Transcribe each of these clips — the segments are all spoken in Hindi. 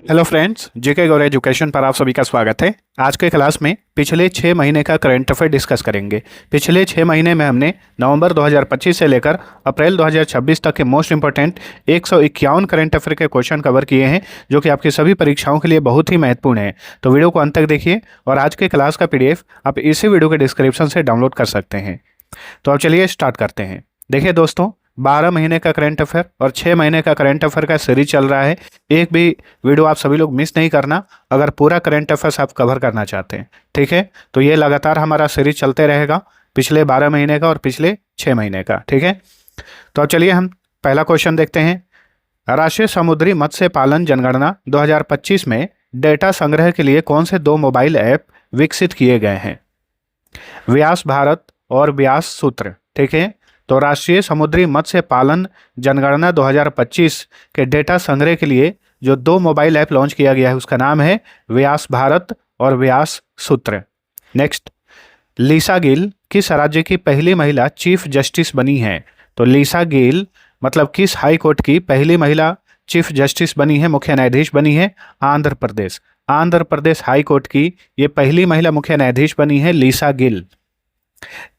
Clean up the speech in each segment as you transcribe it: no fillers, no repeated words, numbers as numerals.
हेलो फ्रेंड्स, जेके गौर एजुकेशन पर आप सभी का स्वागत है। आज के क्लास में पिछले 6 महीने का करंट अफेयर डिस्कस करेंगे। पिछले 6 महीने में हमने नवंबर 2025 से लेकर अप्रैल 2026 तक के मोस्ट इंपॉर्टेंट 151 करंट अफेयर के क्वेश्चन कवर किए हैं, जो कि आपकी सभी परीक्षाओं के लिए बहुत ही महत्वपूर्ण है। तो वीडियो को अंत तक देखिए और आज के क्लास का PDF आप इसी वीडियो के डिस्क्रिप्शन से डाउनलोड कर सकते हैं। तो अब चलिए स्टार्ट करते हैं। देखिए दोस्तों, 12 महीने का करंट अफेयर और 6 महीने का करंट अफेयर का सीरीज चल रहा है। एक भी वीडियो आप सभी लोग मिस नहीं करना अगर पूरा करंट अफेयर्स आप कवर करना चाहते हैं, ठीक है। तो ये लगातार हमारा सीरीज चलते रहेगा, पिछले 12 महीने का और पिछले 6 महीने का, ठीक है। तो अब चलिए हम पहला क्वेश्चन देखते हैं। राष्ट्रीय समुद्री मत्स्य पालन जनगणना 2025 में डेटा संग्रह के लिए कौन से 2 मोबाइल ऐप विकसित किए गए हैं? व्यास भारत और व्यास सूत्र, ठीक है। तो राष्ट्रीय समुद्री मत्स्य पालन जनगणना 2025 के डेटा संग्रह के लिए जो 2 मोबाइल ऐप लॉन्च किया गया है उसका नाम है व्यास भारत और व्यास सूत्र। नेक्स्ट, लीसा गिल किस राज्य की पहली महिला चीफ जस्टिस बनी है? तो लीसा गिल मतलब किस हाई कोर्ट की पहली महिला चीफ जस्टिस बनी है, मुख्य न्यायाधीश बनी है? आंध्र प्रदेश। आंध्र प्रदेश हाई कोर्ट की ये पहली महिला मुख्य न्यायाधीश बनी है लीसा गिल।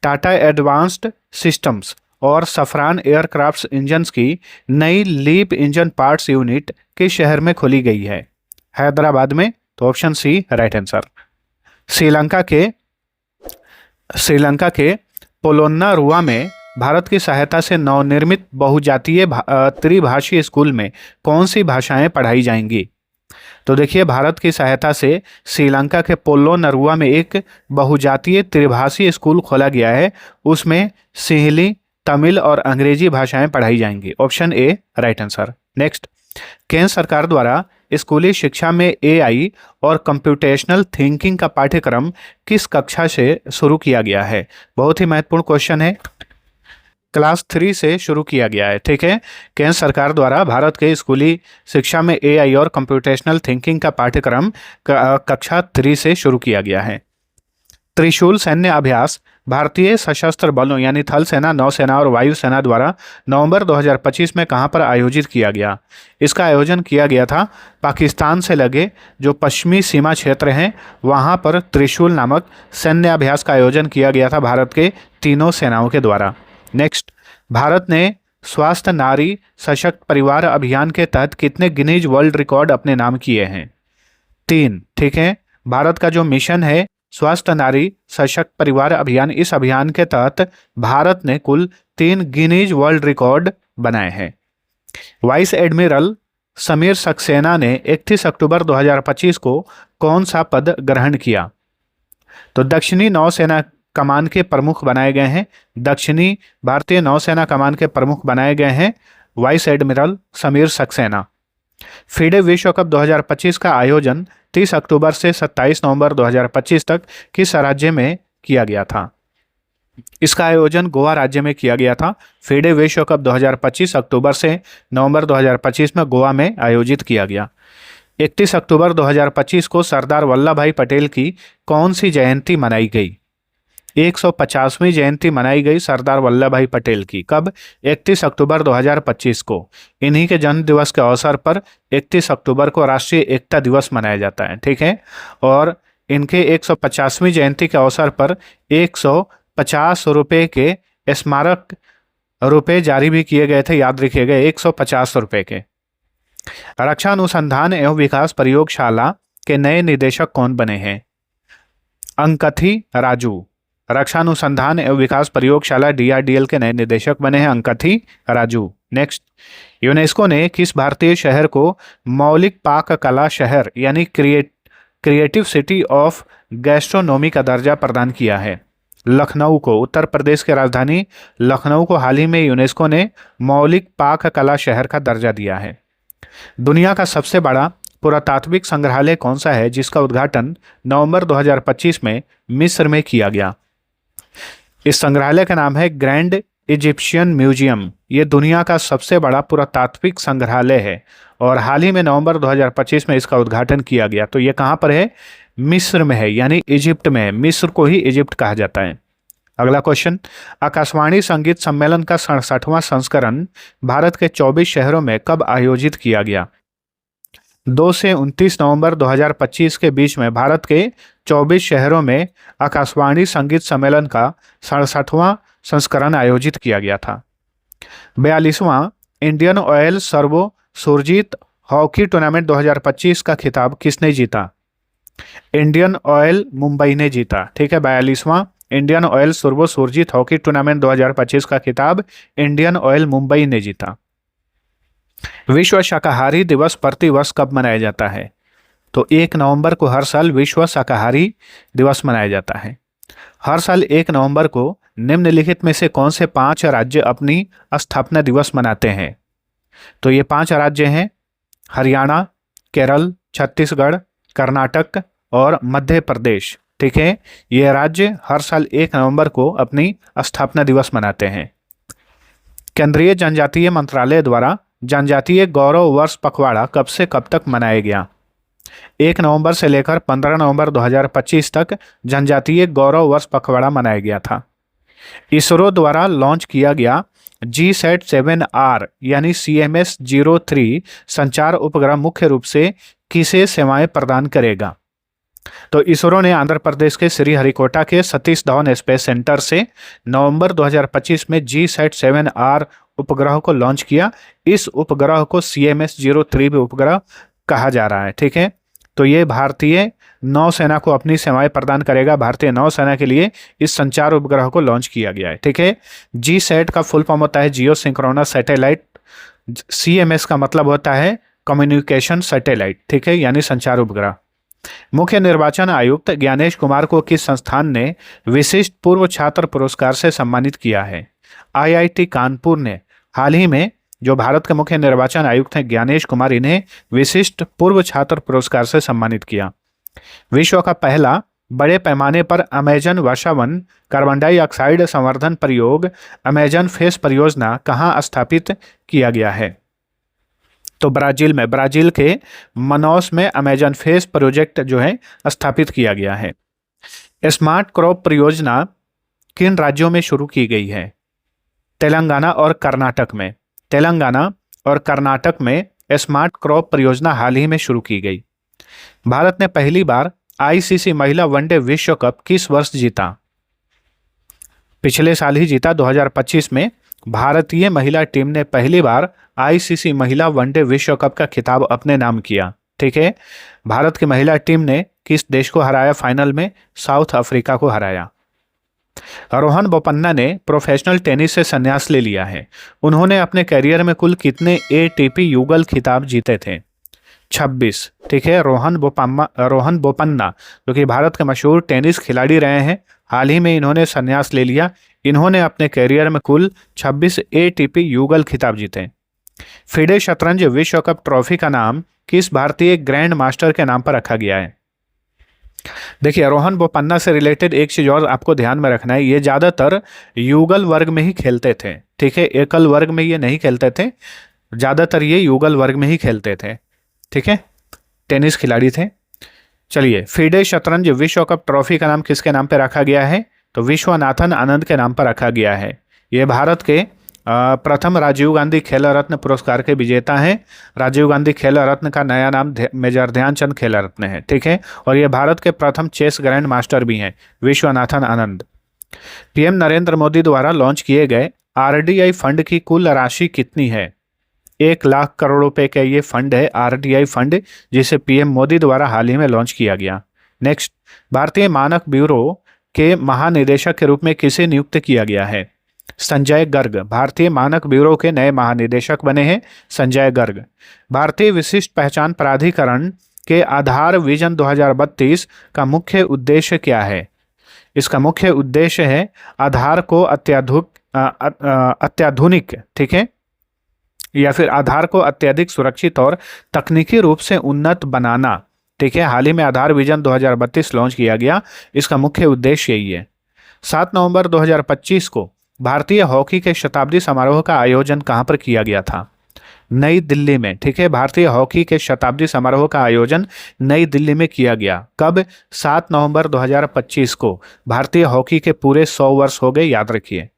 टाटा एडवांस्ड सिस्टम्स और सफरान एयरक्राफ्ट इंजन्स की नई लीप इंजन पार्ट्स यूनिट किस शहर में खोली गई है? हैदराबाद में। तो option C right answer. Sri Lanka के पोलोन्नारुआ में भारत की सहायता से नवनिर्मित बहुजातीय त्रिभाषीय स्कूल में कौन सी भाषाएं पढ़ाई जाएंगी? तो देखिए, भारत की सहायता से श्रीलंका के पोलोन्नारुआ में एक बहुजातीय त्रिभाषीय स्कूल खोला गया है, उसमें सिंहली, तमिल और अंग्रेजी भाषाएं पढ़ाई जाएंगी। Option A right answer. Next, केंद्र सरकार द्वारा स्कूली शिक्षा में AI और कंप्यूटेशनल थिंकिंग का पाठ्यक्रम किस कक्षा से शुरू किया गया है? बहुत ही महत्वपूर्ण क्वेश्चन है। क्लास 3 से शुरू किया गया है, ठीक है। केंद्र सरकार द्वारा भारत के स्कूली शिक्षा में AI और कंप्यूटेशनल थिंकिंग का पाठ्यक्रम कक्षा 3 से शुरू किया गया है। त्रिशूल सैन्य अभ्यास भारतीय सशस्त्र बलों यानी थल सेना, नौसेना और वायुसेना द्वारा नवंबर 2025 में कहां पर आयोजित किया गया? इसका आयोजन किया गया था पाकिस्तान से लगे जो पश्चिमी सीमा क्षेत्र हैं, वहां पर त्रिशूल नामक सैन्य अभ्यास का आयोजन किया गया था भारत के तीनों सेनाओं के द्वारा। नेक्स्ट, भारत ने स्वास्थ्य नारी सशक्त परिवार अभियान के तहत कितने गिनीज वर्ल्ड रिकॉर्ड अपने नाम किए हैं? 3, ठीक है। भारत का जो मिशन है स्वास्थ्य नारी सशक्त परिवार अभियान, इस अभियान के तहत भारत ने कुल 3 गिनीज वर्ल्ड रिकॉर्ड बनाए हैं। वाइस एडमिरल समीर सक्सेना ने 31 अक्टूबर 2025 को कौन सा पद ग्रहण किया? तो दक्षिणी नौसेना कमान के प्रमुख बनाए गए हैं। दक्षिणी भारतीय नौसेना कमान के प्रमुख बनाए गए हैं vice admiral Sameer Saxena. FIDE विश्व कप 2025 का आयोजन 30 अक्टूबर से 27 नवंबर 2025 तक किस राज्य में किया गया था? इसका आयोजन गोवा राज्य में किया गया था। फीडे विश्व कप 2025 अक्टूबर से नवंबर 2025 में गोवा में आयोजित किया गया। 31 अक्टूबर 2025 को सरदार वल्लभ भाई पटेल की कौन सी जयंती मनाई गई? 150वीं जयंती मनाई गई सरदार वल्लभ भाई पटेल की। कब? 31 अक्टूबर 2025 को। इन्हीं के जन्म दिवस के अवसर पर 31 अक्टूबर को राष्ट्रीय एकता दिवस मनाया जाता है, ठीक है। और इनके 150वीं जयंती के अवसर पर 150 रुपये के स्मारक रुपये जारी भी किए गए थे, याद रखिएगा 150 रुपये के। रक्षा अनुसंधान एवं विकास प्रयोगशाला के नए निदेशक कौन बने हैं? अंकथी राजू। रक्षा अनुसंधान एवं विकास प्रयोगशाला DRDL के नए निदेशक बने हैं अंकथी राजू। नेक्स्ट, यूनेस्को ने किस भारतीय शहर को मौलिक पाक कला शहर यानी क्रिएटिव सिटी ऑफ गैस्ट्रोनोमी का दर्जा प्रदान किया है? लखनऊ को। उत्तर प्रदेश की राजधानी लखनऊ को हाल ही में यूनेस्को ने मौलिक पाक कला शहर का दर्जा दिया है। दुनिया का सबसे बड़ा पुरातात्विक संग्रहालय कौन सा है जिसका उद्घाटन नवंबर 2025 में मिस्र में किया गया? इस संग्रहालय का नाम है ग्रैंड इजिप्शियन म्यूजियम। ये दुनिया का सबसे बड़ा पुरातात्विक संग्रहालय है और हाल ही में नवंबर 2025 में इसका उद्घाटन किया गया। तो ये कहाँ पर है? मिस्र में है, यानी इजिप्ट में है। मिस्र को ही इजिप्ट कहा जाता है। अगला क्वेश्चन, आकाशवाणी संगीत सम्मेलन का 67वां संस्करण भारत के 24 शहरों में कब आयोजित किया गया? 2 से 29 नवंबर 2025 के बीच में भारत के 24 शहरों में आकाशवाणी संगीत सम्मेलन का 67वां संस्करण आयोजित किया गया था। 42वां Indian Oil Servo Surjit hockey tournament 2025 का खिताब किसने जीता? इंडियन ऑयल मुंबई ने जीता। ठीक है, 42वां Indian Oil Servo Surjit hockey tournament 2025 का खिताब इंडियन ऑयल मुंबई ने जीता। विश्व शाकाहारी दिवस प्रतिवर्ष कब मनाया जाता है? तो 1 नवंबर को हर साल विश्व शाकाहारी दिवस मनाया जाता है। हर साल 1 नवंबर को निम्नलिखित में से कौन से 5 राज्य अपनी स्थापना दिवस मनाते हैं? तो ये 5 राज्य हैं हरियाणा, केरल, छत्तीसगढ़, कर्नाटक और मध्य प्रदेश। ठीक है, ये राज्य हर साल 1 नवंबर को अपनी स्थापना दिवस मनाते हैं। केंद्रीय जनजातीय मंत्रालय द्वारा जनजातीय गौरव वर्ष पखवाड़ा कब से कब तक मनाया गया? 1 नवंबर से लेकर 15 नवंबर 2025 तक जनजातीय गौरव वर्ष पखवाड़ा मनाया गया था। इसरो द्वारा लॉन्च किया गया GSAT-7R यानी CMS-03 संचार उपग्रह मुख्य रूप से किसे सेवाएं प्रदान करेगा? तो इसरो ने आंध्र प्रदेश के श्रीहरिकोटा के सतीश धवन स्पेस सेंटर से नवंबर 2025 में GSAT-7R उपग्रह को लॉन्च किया। इस उपग्रह को CMS-03 भी उपग्रह कहा जा रहा है। ठीक है, तो ये भारतीय नौसेना को अपनी सेवाएं प्रदान करेगा। भारतीय नौसेना के लिए इस संचार उपग्रह को लॉन्च किया गया है। ठीक है, GSAT का फुल फॉर्म होता है जियो सिंक्रोनस सैटेलाइट। CMS का मतलब होता है कम्युनिकेशन सैटेलाइट। ठीक है, यानी संचार उपग्रह। मुख्य निर्वाचन आयुक्त ज्ञानेश कुमार को किस संस्थान ने विशिष्ट पूर्व छात्र पुरस्कार से सम्मानित किया है? IIT कानपुर ने हाल ही में, जो भारत के मुख्य निर्वाचन आयुक्त हैं ज्ञानेश कुमार, इन्हें विशिष्ट पूर्व छात्र पुरस्कार से सम्मानित किया। विश्व का पहला बड़े पैमाने पर अमेजन वर्षावन कार्बन डाइऑक्साइड संवर्धन प्रयोग अमेजन फेस परियोजना कहाँ स्थापित किया गया है? तो ब्राजील में, ब्राजील के मनौस में अमेजन फेस प्रोजेक्ट जो है स्थापित किया गया है। स्मार्ट क्रॉप परियोजना किन राज्यों में शुरू की गई है? तेलंगाना और कर्नाटक में। तेलंगाना और कर्नाटक में स्मार्ट क्रॉप परियोजना हाल ही में शुरू की गई। भारत ने पहली बार ICC महिला वनडे विश्व कप किस वर्ष जीता? पिछले साल ही जीता। 2025 में भारतीय महिला टीम ने पहली बार ICC महिला वनडे विश्व कप का खिताब अपने नाम किया। ठीक है, भारत की महिला टीम ने किस देश को हराया फाइनल में? साउथ अफ्रीका को हराया। रोहन बोपन्ना ने प्रोफेशनल टेनिस से संन्यास ले लिया है। उन्होंने अपने करियर में कुल कितने ATP युगल खिताब जीते थे? 26। ठीक है, रोहन बोपन्ना जो कि भारत के मशहूर टेनिस खिलाड़ी रहे हैं, हाल ही में इन्होंने संन्यास ले लिया। इन्होंने अपने करियर में कुल 26 ATP युगल खिताब जीते। फिडे शतरंज विश्व कप ट्रॉफी का नाम किस भारतीय ग्रैंड मास्टर के नाम पर रखा गया है? देखिए, रोहन बोपन्ना से रिलेटेड एक चीज और आपको ध्यान में रखना है, ये ज्यादातर युगल वर्ग में ही खेलते थे। ठीक है, एकल वर्ग में ये नहीं खेलते थे, ज्यादातर ये युगल वर्ग में ही खेलते थे। ठीक है, टेनिस खिलाड़ी थे। चलिए, फिडे शतरंज विश्व कप ट्रॉफी का नाम किसके नाम पर रखा गया है? तो विश्वनाथन आनंद के नाम पर रखा गया है। ये भारत के प्रथम राजीव गांधी खेल रत्न पुरस्कार के विजेता हैं। राजीव गांधी खेल रत्न का नया नाम मेजर ध्यानचंद खेल रत्न है। ठीक है, और ये भारत के प्रथम चेस ग्रैंड मास्टर भी हैं, विश्वनाथन आनंद। PM नरेंद्र मोदी द्वारा लॉन्च किए गए RDI फंड की कुल राशि कितनी है? 1 लाख करोड़ रुपए का ये फंड है, RDI फंड, जिसे PM मोदी द्वारा हाल ही में लॉन्च किया गया। नेक्स्ट, भारतीय मानक ब्यूरो के महानिदेशक के रूप में किसे नियुक्त किया गया है? संजय गर्ग भारतीय मानक ब्यूरो के नए महानिदेशक बने हैं, संजय गर्ग। भारतीय विशिष्ट पहचान प्राधिकरण के आधार विजन 2032 का मुख्य उद्देश्य क्या है? इसका मुख्य उद्देश्य है आधार को अत्याधुनिक, ठीक है, या फिर आधार को अत्यधिक सुरक्षित और तकनीकी रूप से उन्नत बनाना। ठीक है, हाल ही में आधार विजन 2032 लॉन्च किया गया, इसका मुख्य उद्देश्य यही है। 7 नवंबर 2025 को भारतीय हॉकी के शताब्दी समारोह का आयोजन कहां पर किया गया था? नई दिल्ली में। ठीक है, भारतीय हॉकी के शताब्दी समारोह का आयोजन नई दिल्ली में किया गया। कब? 7 नवंबर 2025 को। भारतीय हॉकी के पूरे 100 वर्ष हो गए, याद रखिए।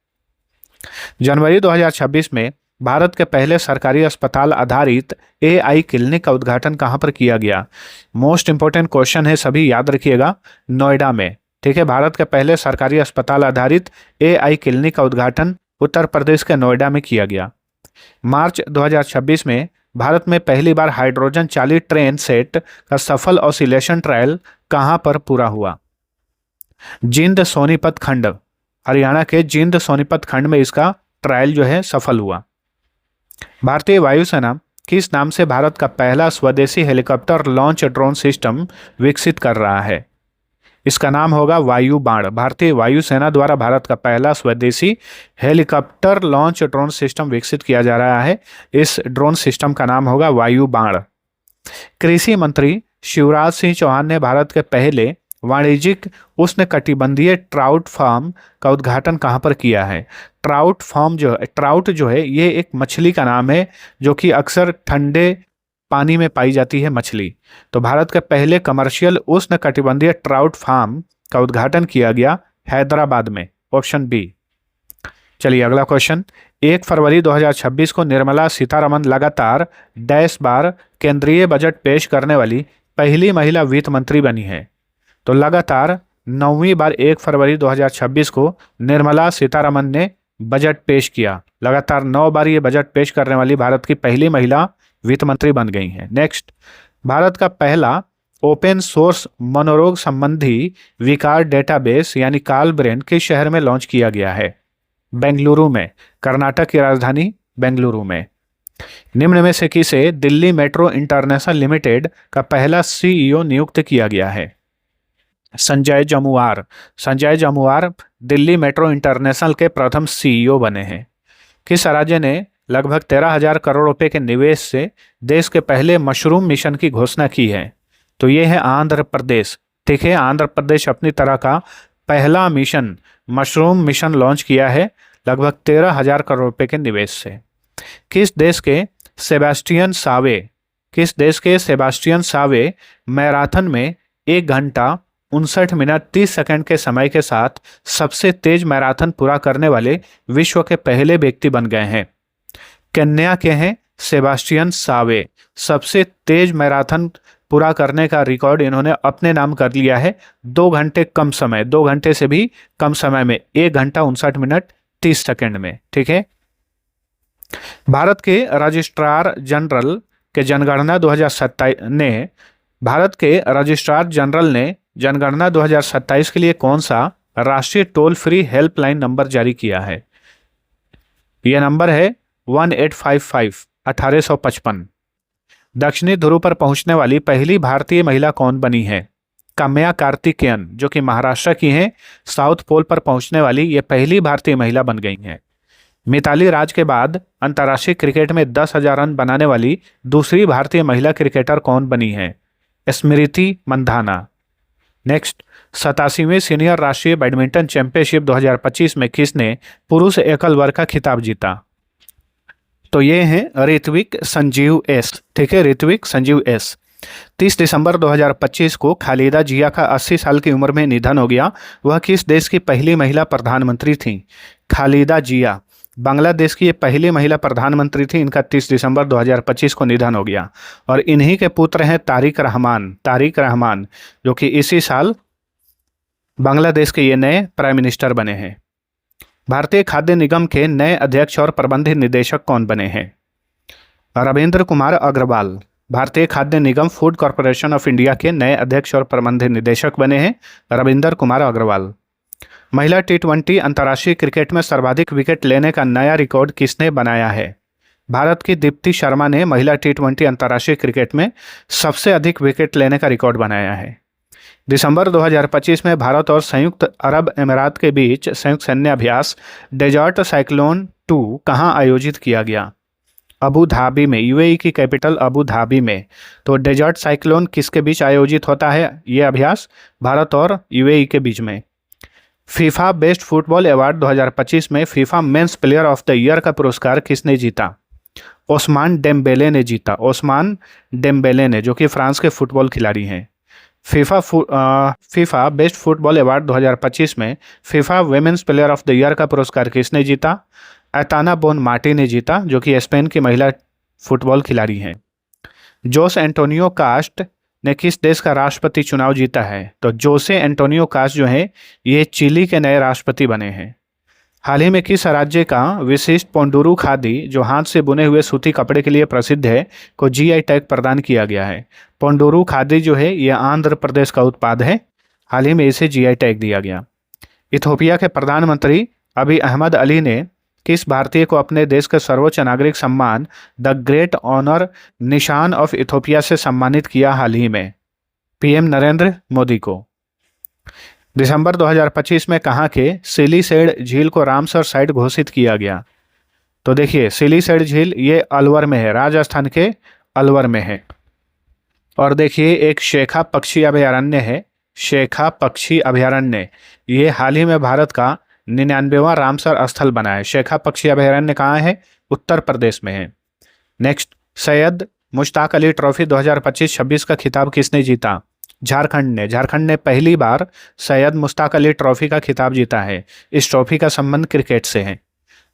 जनवरी 2026 में भारत के पहले सरकारी अस्पताल आधारित एआई क्लिनिक का उद्घाटन कहाँ पर किया गया? मोस्ट इंपोर्टेंट क्वेश्चन है, सभी याद रखिएगा। नोएडा में। ठीक है, भारत के पहले सरकारी अस्पताल आधारित एआई क्लिनिक का उद्घाटन उत्तर प्रदेश के नोएडा में किया गया। मार्च 2026 में भारत में पहली बार हाइड्रोजन चालित ट्रेन सेट का सफल ऑसिलेशन ट्रायल कहां पर पूरा हुआ? जिंद सोनीपत खंड, हरियाणा के जिंद सोनीपत खंड में इसका ट्रायल जो है सफल हुआ। भारतीय वायुसेना किस नाम से भारत का पहला स्वदेशी हेलीकॉप्टर लॉन्च ड्रोन सिस्टम विकसित कर रहा है? इसका नाम होगा वायु बाण। भारतीय वायुसेना द्वारा भारत का पहला स्वदेशी हेलीकॉप्टर लॉन्च ड्रोन सिस्टम विकसित किया जा रहा है। इस ड्रोन सिस्टम का नाम होगा वायु बाण। कृषि मंत्री शिवराज सिंह चौहान ने भारत के पहले वाणिज्यिक उष्णकटिबंधीय ट्राउट फार्म का उद्घाटन कहां पर किया है? ट्राउट जो है ये एक मछली का नाम है जो कि अक्सर ठंडे पानी में पाई जाती है मछली। तो भारत के पहले कमर्शियल उष्णकटिबंधीय ट्राउट फार्म का उद्घाटन किया गया हैदराबाद में, ऑप्शन बी। चलिए अगला क्वेश्चन। 1 फरवरी 2026 को निर्मला सीतारमण लगातार डैश बार केंद्रीय बजट पेश करने वाली पहली महिला वित्त मंत्री बनी है। तो लगातार 9वीं बार 1 फरवरी 2026 को निर्मला सीतारमण ने बजट पेश किया। लगातार 9 बार ये बजट पेश करने वाली भारत की पहली महिला वित्त मंत्री बन गई हैं। नेक्स्ट, भारत का पहला ओपन सोर्स मनोरोग संबंधी विकार डेटाबेस यानी काल ब्रेन किस शहर में लॉन्च किया गया है? बेंगलुरु में, कर्नाटक की राजधानी बेंगलुरु में। निम्न में से किसे दिल्ली मेट्रो इंटरनेशनल लिमिटेड का पहला सीईओ नियुक्त किया गया है? संजय जमुआर। संजय जमुआर दिल्ली मेट्रो इंटरनेशनल के प्रथम सीईओ बने हैं। किस राज्य ने लगभग 13,000 करोड़ रुपए के निवेश से देश के पहले मशरूम मिशन की घोषणा की है? तो ये है आंध्र प्रदेश। ठीक है, आंध्र प्रदेश अपनी तरह का पहला मिशन मशरूम मिशन लॉन्च किया है लगभग 13,000 करोड़ रुपए के निवेश से। किस देश के सेबास्टियन सावे मैराथन में 1 घंटा 59 मिनट 30 सेकंड के समय के साथ सबसे तेज मैराथन पूरा करने वाले विश्व के पहले व्यक्ति बन गए हैं? केन्या के हैं सेबास्टियन सावे। सबसे तेज मैराथन पूरा करने का रिकॉर्ड इन्होंने अपने नाम कर लिया है 2 घंटे कम समय, 2 घंटे से भी कम समय में 1 घंटा 59 मिनट 30 सेकंड में। ठीक है, भारत के रजिस्ट्रार जनरल के जनगणना 2027 के लिए कौन सा राष्ट्रीय टोल फ्री हेल्पलाइन नंबर जारी किया है? यह नंबर है 1855 1855। दक्षिणी ध्रुव पर पहुंचने वाली पहली भारतीय महिला कौन बनी है? काम्या कार्तिकेयन, जो कि महाराष्ट्र की हैं। साउथ पोल पर पहुंचने वाली ये पहली भारतीय महिला बन गई हैं। मिताली राज के बाद अंतर्राष्ट्रीय क्रिकेट में 10,000 रन बनाने वाली दूसरी भारतीय महिला क्रिकेटर कौन बनी है? स्मृति मंधाना। नेक्स्ट, 87वीं सीनियर राष्ट्रीय बैडमिंटन चैंपियनशिप 2025 में किसने पुरुष एकल वर्ग का खिताब जीता? तो ये हैं ऋत्विक संजीव एस। ठीक है, ऋत्विक संजीव एस। 30 दिसंबर 2025 को खालिदा जिया का 80 साल की उम्र में निधन हो गया। वह किस देश की पहली महिला प्रधानमंत्री थी? खालिदा जिया बांग्लादेश की ये पहली महिला प्रधानमंत्री थी। इनका 30 दिसंबर 2025 को निधन हो गया। और इन्हीं के पुत्र हैं तारिक रहमान, जो कि इसी साल बांग्लादेश के ये नए प्राइम मिनिस्टर बने हैं। भारतीय खाद्य निगम के नए अध्यक्ष और प्रबंध निदेशक कौन बने हैं? रविंद्र कुमार अग्रवाल। भारतीय खाद्य निगम फूड कॉरपोरेशन ऑफ इंडिया के नए अध्यक्ष और प्रबंध निदेशक बने हैं रविंद्र कुमार अग्रवाल। महिला T20 अंतर्राष्ट्रीय क्रिकेट में सर्वाधिक विकेट लेने का नया रिकॉर्ड किसने बनाया है? भारत की दीप्ति शर्मा ने महिला T20 अंतर्राष्ट्रीय क्रिकेट में सबसे अधिक विकेट लेने का रिकॉर्ड बनाया है। दिसंबर 2025 में भारत और संयुक्त अरब अमीरात के बीच संयुक्त सैन्य अभ्यास डेजर्ट साइक्लोन 2 कहां आयोजित किया गया? अबू धाबी में, यूएई की कैपिटल अबू धाबी में। तो डेजर्ट साइक्लोन किसके बीच आयोजित होता है ये अभ्यास? भारत और यूएई के बीच में। फीफा बेस्ट फुटबॉल अवार्ड 2025 में FIFA men's player of the year का पुरस्कार किसने जीता? ओस्मान डेम्बेले ने जीता। ओस्मान डेम्बेले ने, जो कि फ्रांस के फुटबॉल खिलाड़ी हैं। फीफा बेस्ट फुटबॉल अवार्ड 2025 में FIFA women's player of the year का पुरस्कार किसने जीता? एताना बोनमाटी ने जीता, जो कि स्पेन की महिला फुटबॉल खिलाड़ी हैं। जोस एंटोनियो कास्ट ने किस देश का राष्ट्रपति चुनाव जीता है? तो जोसे एंटोनियो कास्ट जो है ये चिली के नए राष्ट्रपति बने हैं। हाल ही में किस राज्य का विशिष्ट पोंडुरू खादी, जो हाथ से बुने हुए सूती कपड़े के लिए प्रसिद्ध है, को जीआई टैग प्रदान किया गया है? पोंडुरू खादी जो है ये आंध्र प्रदेश का उत्पाद है। हाल ही में इसे जीआई टैग दिया गया। इथोपिया के प्रधानमंत्री अभी अहमद अली ने किस भारतीय को अपने देश के सर्वोच्च नागरिक सम्मान द ग्रेट ऑनर निशान ऑफ इथोपिया से सम्मानित किया हाल ही में? पीएम नरेंद्र मोदी को। दिसंबर 2025 में कहाँ के सिलीसेड झील को रामसर साइट घोषित किया गया? तो देखिए सिलीसेड झील ये अलवर में है, राजस्थान के अलवर में है। और देखिए एक शेखा पक्षी अभयारण्य है, शेखा पक्षी अभयारण्य, ये हाल ही में भारत का 99वां रामसर स्थल बना है। शेखा पक्षी अभयारण्य कहाँ है? उत्तर प्रदेश में है। नेक्स्ट, सैयद मुश्ताक अली ट्रॉफी 2025-26 का खिताब किसने जीता? झारखंड ने। झारखंड ने पहली बार सैयद मुश्ताक अली ट्रॉफी का खिताब जीता है। इस ट्रॉफी का संबंध क्रिकेट से है।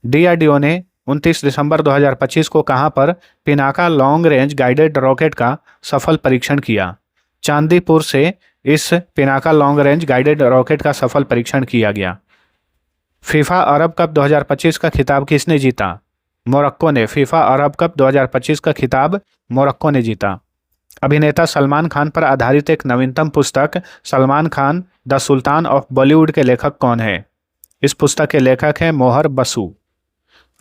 डीआरडीओ ने 29 दिसंबर 2025 को कहां पर Pinaka long range guided rocket का सफल परीक्षण किया? चांदीपुर से इस Pinaka long range guided rocket का सफल परीक्षण किया गया। फीफा अरब कप 2025 का खिताब किसने जीता? मोरक्को ने। फीफा अरब कप 2025 का खिताब मोरक्को ने जीता। अभिनेता सलमान खान पर आधारित एक नवीनतम पुस्तक Salman Khan the sultan of Bollywood के लेखक कौन है? इस पुस्तक के लेखक हैं मोहर बसु।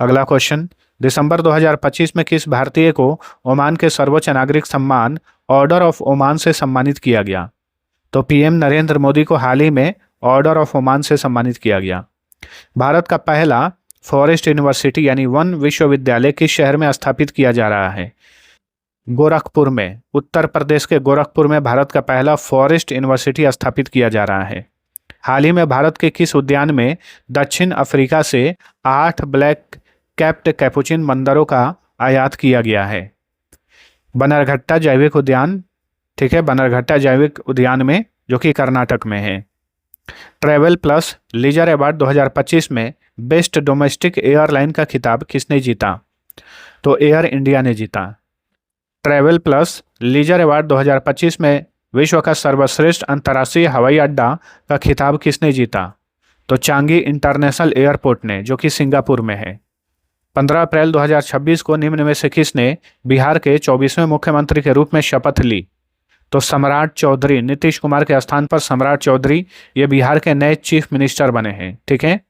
अगला क्वेश्चन, दिसंबर 2025 में किस भारतीय को ओमान के सर्वोच्च नागरिक सम्मान ऑर्डर ऑफ ओमान से सम्मानित किया गया? तो पीएम नरेंद्र मोदी को हाल ही में ऑर्डर ऑफ ओमान से सम्मानित किया गया। भारत का पहला फॉरेस्ट यूनिवर्सिटी यानी वन विश्वविद्यालय किस शहर में स्थापित किया जा रहा है? गोरखपुर में। उत्तर प्रदेश के गोरखपुर में भारत का पहला फॉरेस्ट यूनिवर्सिटी स्थापित किया जा रहा है। हाल ही में भारत के किस उद्यान में दक्षिण अफ्रीका से 8 ब्लैक कैप्ड कैपुचिन बंदरों का आयात किया गया है? बनरघट्टा जैविक उद्यान, ठीक है, बनरघट्टा जैविक उद्यान में, जो कि कर्नाटक में है। ट्रैवल प्लस लीजर अवार्ड 2025 में बेस्ट डोमेस्टिक एयरलाइन का खिताब किसने जीता? तो एयर इंडिया ने जीता। ट्रैवल प्लस लीजर अवार्ड 2025 में विश्व का सर्वश्रेष्ठ अंतर्राष्ट्रीय हवाई अड्डा का खिताब किसने जीता? तो चांगी इंटरनेशनल एयरपोर्ट ने, जो कि सिंगापुर में है। 15 अप्रैल 2026 को निम्न में से किसने बिहार के 24वें मुख्यमंत्री के रूप में शपथ ली? तो सम्राट चौधरी। नीतीश कुमार के स्थान पर सम्राट चौधरी ये बिहार के नए चीफ मिनिस्टर बने हैं। ठीक है।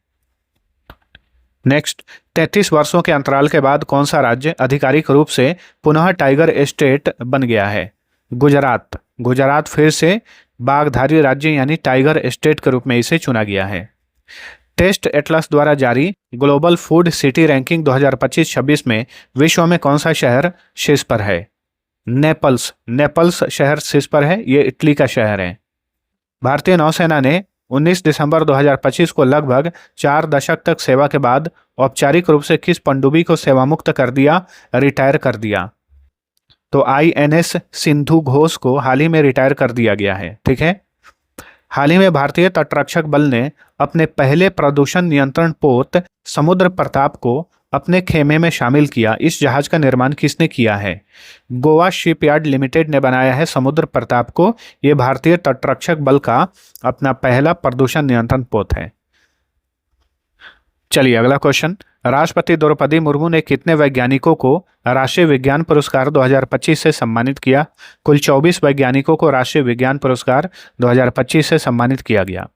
नेक्स्ट, 33 वर्षों के अंतराल के बाद कौन सा राज्य आधिकारिक रूप से पुनः टाइगर स्टेट बन गया है? गुजरात। गुजरात फिर से बाघधारी राज्य यानी टाइगर स्टेट के रूप में इसे चुना गया है। टेस्ट एटलस द्वारा जारी ग्लोबल फूड सिटी रैंकिंग 2025-26 में विश्व में कौन सा शहर शीर्ष पर है? नेपल्स। नेपल्स शहर शीर्ष पर है, ये इटली का शहर है। भारतीय नौसेना ने 19 दिसंबर 2025 को लगभग 4 दशक तक सेवा के बाद औपचारिक रूप से किस पनडुब्बी को सेवामुक्त कर दिया, रिटायर कर दिया? तो आईएनएस सिंधु घोष को हाल ही में रिटायर कर दिया गया है। ठीक है। हाल ही में भारतीय तटरक्षक बल ने अपने पहले प्रदूषण नियंत्रण पोत समुद्र प्रताप को अपने खेमे में शामिल किया। इस जहाज का निर्माण किसने किया है? गोवा शिपयार्ड लिमिटेड ने बनाया है समुद्र प्रताप को। यह भारतीय तटरक्षक बल का अपना पहला प्रदूषण नियंत्रण पोत है। चलिए अगला क्वेश्चन, राष्ट्रपति द्रौपदी मुर्मू ने कितने वैज्ञानिकों को राष्ट्रीय विज्ञान पुरस्कार 2025 से सम्मानित किया? कुल 24 वैज्ञानिकों को राष्ट्रीय विज्ञान पुरस्कार 2025 से सम्मानित किया गया।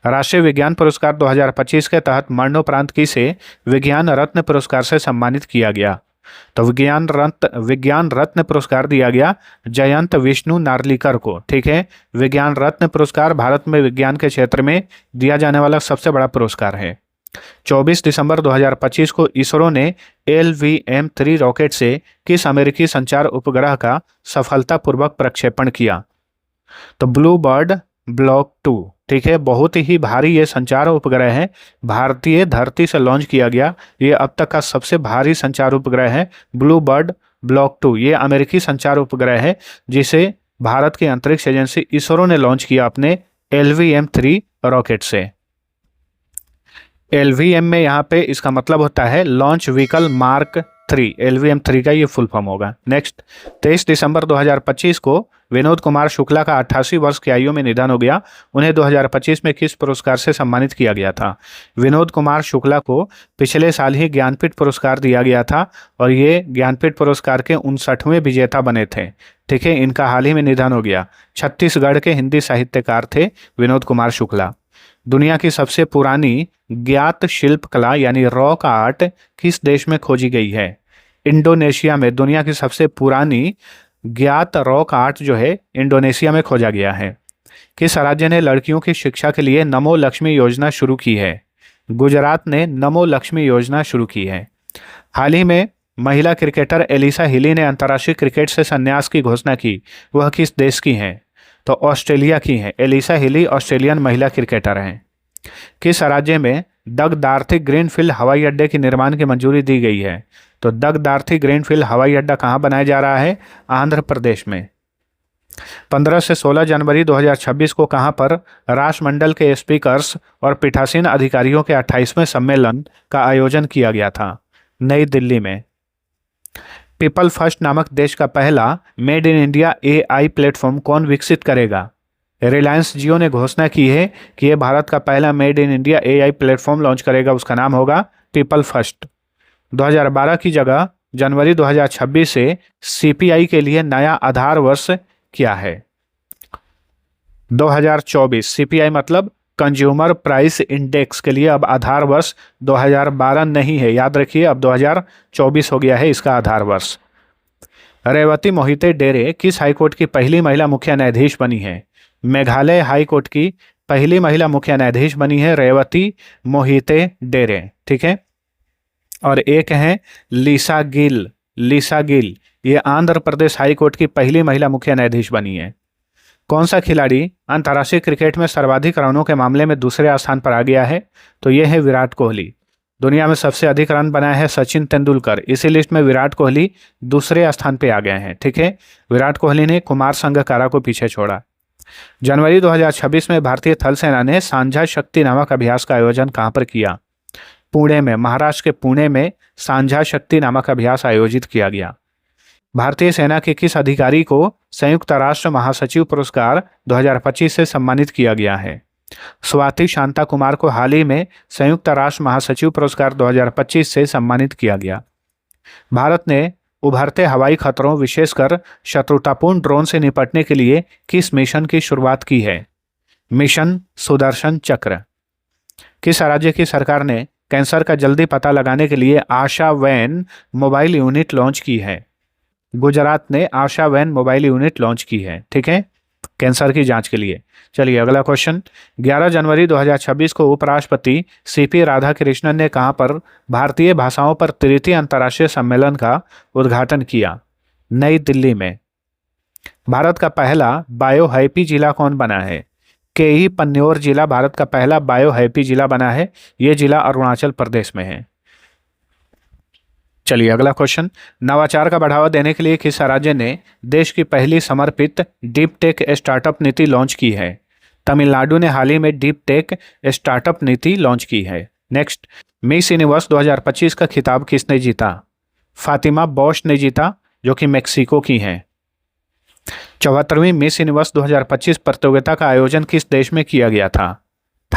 राष्ट्रीय विज्ञान पुरस्कार 2025 के तहत मरणोपरांत किसे विज्ञान रत्न पुरस्कार से सम्मानित किया गया? तो विज्ञान रत्न पुरस्कार दिया गया जयंत विष्णु नार्लिकर को। ठीक है। विज्ञान रत्न पुरस्कार भारत में विज्ञान के क्षेत्र में दिया जाने वाला सबसे बड़ा पुरस्कार है। 24 दिसंबर 2025 को इसरो ने LVM-3 रॉकेट से किस अमेरिकी संचार उपग्रह का सफलतापूर्वक प्रक्षेपण किया? तो ब्लू बर्ड ब्लॉक 2। ठीक है। बहुत ही भारी ये संचार उपग्रह है, भारतीय धरती से लॉन्च किया गया। ये अब तक का सबसे भारी संचार उपग्रह है ब्लू बर्ड ब्लॉक 2। ये अमेरिकी संचार उपग्रह है जिसे भारत की अंतरिक्ष एजेंसी इसरो ने लॉन्च किया अपने LVM-3 रॉकेट से। LVM में यहाँ पे इसका मतलब होता है लॉन्च व्हीकल मार्क 3, LVM 3 का ये फुल फॉर्म होगा। नेक्स्ट, 23 दिसंबर 2025 को विनोद कुमार शुक्ला का 88 वर्ष की आयु में निधन हो गया। उन्हें 2025 में किस पुरस्कार से सम्मानित किया गया था? विनोद कुमार शुक्ला को पिछले साल ही ज्ञानपीठ पुरस्कार दिया गया था और ये ज्ञानपीठ पुरस्कार के 59वें विजेता बने थे। ठीक है, इनका हाल ही में निधन हो गया। छत्तीसगढ़ के हिंदी साहित्यकार थे विनोद कुमार शुक्ला। दुनिया की सबसे पुरानी ज्ञात शिल्प कला यानी रॉक आर्ट किस देश में खोजी गई है? इंडोनेशिया में दुनिया की सबसे पुरानी ज्ञात रॉक आर्ट जो है इंडोनेशिया में खोजा गया है। किस राज्य ने लड़कियों की शिक्षा के लिए नमो लक्ष्मी योजना शुरू की है? गुजरात ने नमो लक्ष्मी योजना शुरू की है। हाल ही में महिला क्रिकेटर एलिसा हिली ने अंतर्राष्ट्रीय क्रिकेट से संन्यास की घोषणा की। वह किस देश की हैं? तो ऑस्ट्रेलिया की हैं। एलिसा हिली ऑस्ट्रेलियन महिला क्रिकेटर हैं। किस राज्य में दगदार्थी ग्रीनफील्ड हवाई अड्डे के निर्माण की मंजूरी दी गई है? तो दगदार्थी ग्रीनफील्ड हवाई अड्डा कहाँ बनाया जा रहा है? आंध्र प्रदेश में। 15 से 16 जनवरी 2026 को कहाँ पर राष्ट्रमंडल के स्पीकर्स और पीठासीन अधिकारियों के 28वें सम्मेलन का आयोजन किया गया था? नई दिल्ली में। पीपल फर्स्ट नामक देश का पहला made in India AI platform कौन विकसित करेगा? रिलायंस जियो ने घोषणा की है कि यह भारत का पहला made in India AI platform launch करेगा। उसका नाम होगा पीपल फर्स्ट। 2012 की जगह जनवरी 2026 से CPI के लिए नया आधार वर्ष क्या है? 2024। CPI मतलब कंज्यूमर प्राइस इंडेक्स के लिए अब आधार वर्ष 2012 नहीं है, याद रखिए, अब 2024 हो गया है इसका आधार वर्ष। रेवती मोहिते डेरे किस हाईकोर्ट की पहली महिला मुख्य न्यायाधीश बनी है? मेघालय हाईकोर्ट की पहली महिला मुख्य न्यायाधीश बनी है रेवती मोहिते डेरे। ठीक है, और एक है लीसा गिल। लीसा गिल ये आंध्र प्रदेश हाईकोर्ट की पहली महिला मुख्य न्यायाधीश बनी है। कौन सा खिलाड़ी अंतर्राष्ट्रीय क्रिकेट में सर्वाधिक रनों के मामले में दूसरे स्थान पर आ गया है? तो यह है विराट कोहली। दुनिया में सबसे अधिक रन बनाए हैं सचिन तेंदुलकर। इसी लिस्ट में विराट कोहली दूसरे स्थान पर आ गए हैं। ठीक है, विराट कोहली ने कुमार संगकारा को पीछे छोड़ा। जनवरी 2026 में भारतीय थल सेना ने सांझा शक्ति नामक अभ्यास का आयोजन कहां पर किया? पुणे में, महाराष्ट्र के पुणे में सांझा शक्ति नामक अभ्यास आयोजित किया गया। भारतीय सेना के किस अधिकारी को संयुक्त राष्ट्र महासचिव पुरस्कार 2025 से सम्मानित किया गया है? स्वाति शांता कुमार को हाल ही में संयुक्त राष्ट्र महासचिव पुरस्कार 2025 से सम्मानित किया गया। भारत ने उभरते हवाई खतरों विशेषकर शत्रुतापूर्ण ड्रोन से निपटने के लिए किस मिशन की शुरुआत की है? मिशन सुदर्शन चक्र। किस राज्य की सरकार ने कैंसर का जल्दी पता लगाने के लिए आशा वैन मोबाइल यूनिट लॉन्च की है? गुजरात ने आशा वैन मोबाइल यूनिट लॉन्च की है। ठीक है, कैंसर की जांच के लिए। चलिए अगला क्वेश्चन। 11 जनवरी 2026 को उपराष्ट्रपति CP राधाकृष्णन ने कहां पर भारतीय भाषाओं पर तृतीय अंतर्राष्ट्रीय सम्मेलन का उद्घाटन किया? नई दिल्ली में। भारत का पहला बायो हैप्पी जिला कौन बना है? KE पन्न्योर जिला भारत का पहला बायो हैप्पी जिला बना है। यह जिला अरुणाचल प्रदेश में है। चलिए अगला क्वेश्चन। नवाचार का बढ़ावा देने के लिए किस राज्य ने देश की पहली समर्पित डीप टेक स्टार्टअप नीति लॉन्च की है? तमिलनाडु ने हाल ही में डीप टेक स्टार्टअप नीति लॉन्च की है। नेक्स्ट, मिस यूनिवर्स 2025 का खिताब किसने जीता? फातिमा बॉश ने जीता, जो कि मेक्सिको की हैं। 74वीं मिस यूनिवर्स 2025 प्रतियोगिता का आयोजन किस देश में किया गया था?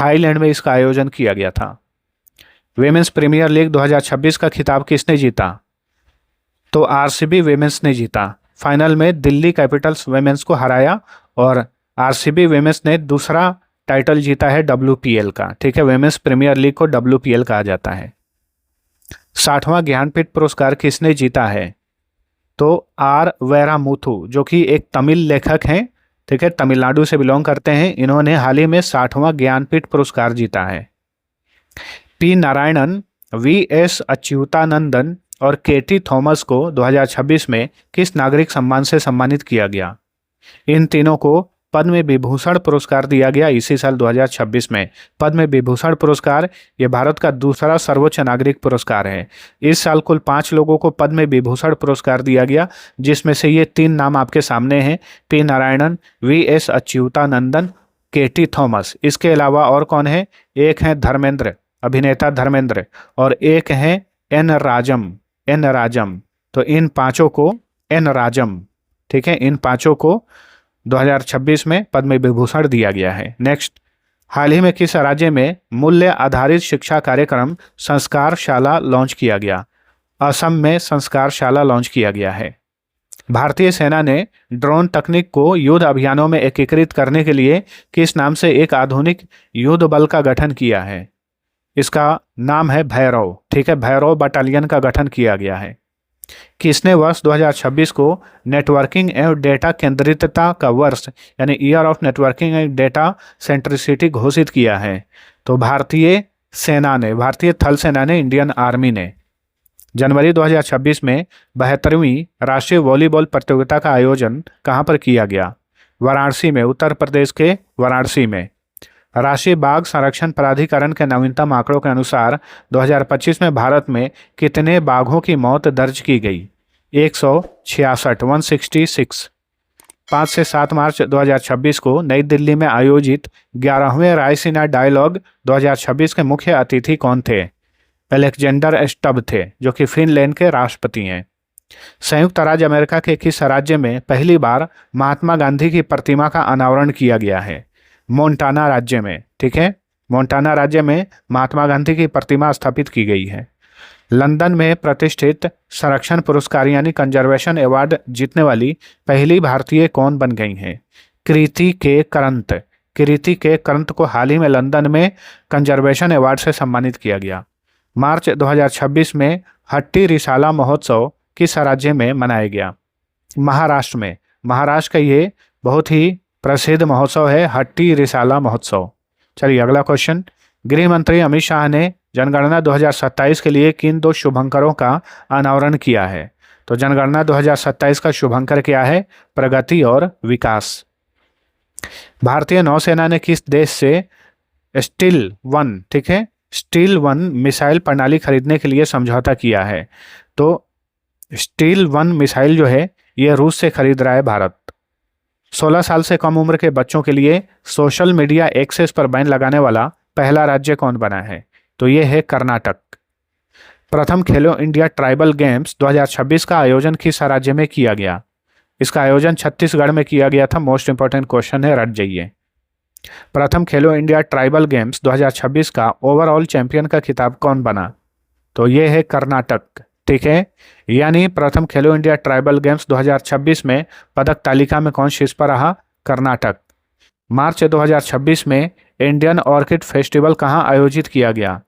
थाईलैंड में इसका आयोजन किया गया था। विमेंस प्रीमियर लीग 2026 का खिताब किसने जीता? तो RCB विमेंस ने जीता। फाइनल में दिल्ली कैपिटल्स विमेंस को हराया और RCB विमेंस ने दूसरा टाइटल जीता है WPL का। ठीक है, विमेंस प्रीमियर लीग को WPL कहा जाता है। 60वां ज्ञानपीठ पुरस्कार किसने जीता है? तो R वैरामुथु, जो कि एक तमिल लेखक हैं। ठीक है, तमिलनाडु से बिलोंग करते हैं। इन्होंने हाल ही में 60वां ज्ञानपीठ पुरस्कार जीता है। P नारायणन, VS अच्युतानंदन और KT थॉमस को 2026 में किस नागरिक सम्मान से सम्मानित किया गया? इन तीनों को पद्म विभूषण पुरस्कार दिया गया इसी साल 2026 में। पद्म विभूषण पुरस्कार ये भारत का दूसरा सर्वोच्च नागरिक पुरस्कार है। इस साल कुल 5 लोगों को पद्म विभूषण पुरस्कार दिया गया, जिसमें से ये 3 नाम आपके सामने हैं, P Narayanan, VS Achuthanandan, KT Thomas. इसके अलावा और कौन है? एक है धर्मेंद्र, अभिनेता धर्मेंद्र, और एक है एन राजम, एन राजम। तो इन पांचों को, एन राजम, ठीक है, इन पांचों को 2026 में पद्म विभूषण दिया गया है। नेक्स्ट, हाल ही में किस राज्य में मूल्य आधारित शिक्षा कार्यक्रम संस्कारशाला लॉन्च किया गया? असम में संस्कारशाला लॉन्च किया गया है। भारतीय सेना ने ड्रोन तकनीक को युद्ध अभियानों में एकीकृत करने के लिए किस नाम से एक आधुनिक युद्ध बल का गठन किया है? इसका नाम है भैरव, ठीक है, भैरव बटालियन का गठन किया गया है। किसने वर्ष 2026 को नेटवर्किंग एवं डेटा केंद्रितता का वर्ष यानी year of networking and data centricity घोषित किया है? तो भारतीय सेना ने, भारतीय थल सेना ने, इंडियन आर्मी ने। जनवरी 2026 में 72वीं राष्ट्रीय वॉलीबॉल प्रतियोगिता का आयोजन कहाँ पर किया गया? वाराणसी में, उत्तर प्रदेश के वाराणसी में। राष्ट्रीय बाघ संरक्षण प्राधिकरण के नवीनतम आंकड़ों के अनुसार 2025 में भारत में कितने बाघों की मौत दर्ज की गई? 166, 166। 5 से 7 मार्च 2026 को नई दिल्ली में आयोजित 11वें रायसीना डायलॉग 2026 के मुख्य अतिथि कौन थे? अलेक्जेंडर स्टब थे, जो कि फिनलैंड के राष्ट्रपति हैं। संयुक्त राज्य अमेरिका के किस राज्य में पहली बार महात्मा गांधी की प्रतिमा का अनावरण किया गया है? मोंटाना राज्य में, ठीक है, मोंटाना राज्य में महात्मा गांधी की प्रतिमा स्थापित की गई है। लंदन में प्रतिष्ठित संरक्षण पुरस्कार यानी कंजर्वेशन अवार्ड जीतने वाली पहली भारतीय कौन बन गई हैं? कृति के करंत। कृति के करंत को हाल ही में लंदन में कंजर्वेशन अवार्ड से सम्मानित किया गया। मार्च 2026 में हट्टी रिसाला महोत्सव किस राज्य में मनाया गया? महाराष्ट्र में। महाराष्ट्र का ये बहुत ही प्रसिद्ध महोत्सव है, हट्टी रिसाला महोत्सव। चलिए अगला क्वेश्चन, गृह मंत्री अमित शाह ने जनगणना 2027 के लिए किन 2 शुभंकरों का अनावरण किया है? तो जनगणना 2027 का शुभंकर क्या है? प्रगति और विकास। भारतीय नौसेना ने किस देश से स्टील वन, ठीक है, स्टील वन मिसाइल प्रणाली खरीदने के लिए समझौता किया है? तो स्टील वन मिसाइल जो है ये रूस से खरीद रहा है भारत। 16 साल से कम उम्र के बच्चों के लिए सोशल मीडिया एक्सेस पर बैन लगाने वाला पहला राज्य कौन बना है? तो ये है कर्नाटक। प्रथम खेलो इंडिया ट्राइबल गेम्स 2026 का आयोजन किस राज्य में किया गया? इसका आयोजन छत्तीसगढ़ में किया गया था। मोस्ट इंपॉर्टेंट क्वेश्चन है, रट जाइए। प्रथम खेलो इंडिया ट्राइबल गेम्स 2026 का ओवरऑल चैंपियन का खिताब कौन बना? तो ये है कर्नाटक, ठीक है। यानी प्रथम खेलो इंडिया ट्राइबल गेम्स 2026 में पदक तालिका में कौन शीर्ष पर रहा? कर्नाटक। मार्च 2026 में इंडियन ऑर्किड फेस्टिवल कहाँ आयोजित किया गया?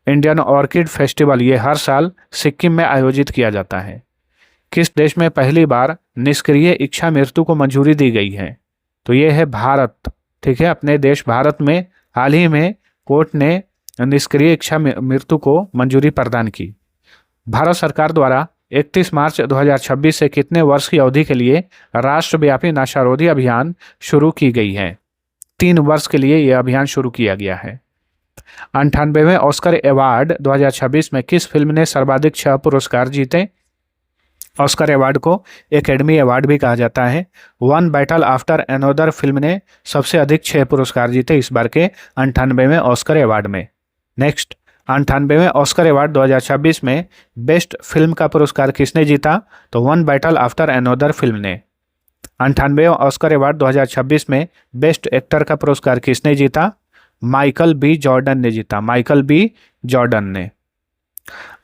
इंडियन ऑर्किड फेस्टिवल ये हर साल सिक्किम में आयोजित किया जाता है। किस देश में पहली बार निष्क्रिय इच्छा मृत्यु को मंजूरी दी गई है? तो ये है भारत, ठीक है। अपने देश भारत में हाल ही में कोर्ट ने निष्क्रिय इच्छा मृत्यु को मंजूरी प्रदान की। भारत सरकार द्वारा 31 मार्च 2026 से कितने वर्ष की अवधि के लिए राष्ट्रव्यापी नशारोधी अभियान शुरू की गई है? 3 वर्ष के लिए यह अभियान शुरू किया गया है। 98वें ऑस्कर अवार्ड 2026 में किस फिल्म ने सर्वाधिक 6 पुरस्कार जीते? ऑस्कर अवार्ड को एकेडमी अवार्ड भी कहा जाता है। One battle after another film ने सबसे अधिक 6 पुरस्कार जीते इस बार के 98वें ऑस्कर अवार्ड में। नेक्स्ट, 98वें ऑस्कर अवार्ड 2026 में बेस्ट फिल्म का पुरस्कार किसने जीता? तो one battle after another film ने। 98वें ऑस्कर अवार्ड 2026 में बेस्ट एक्टर का पुरस्कार किसने जीता? माइकल बी जॉर्डन ने जीता, माइकल बी जॉर्डन ने।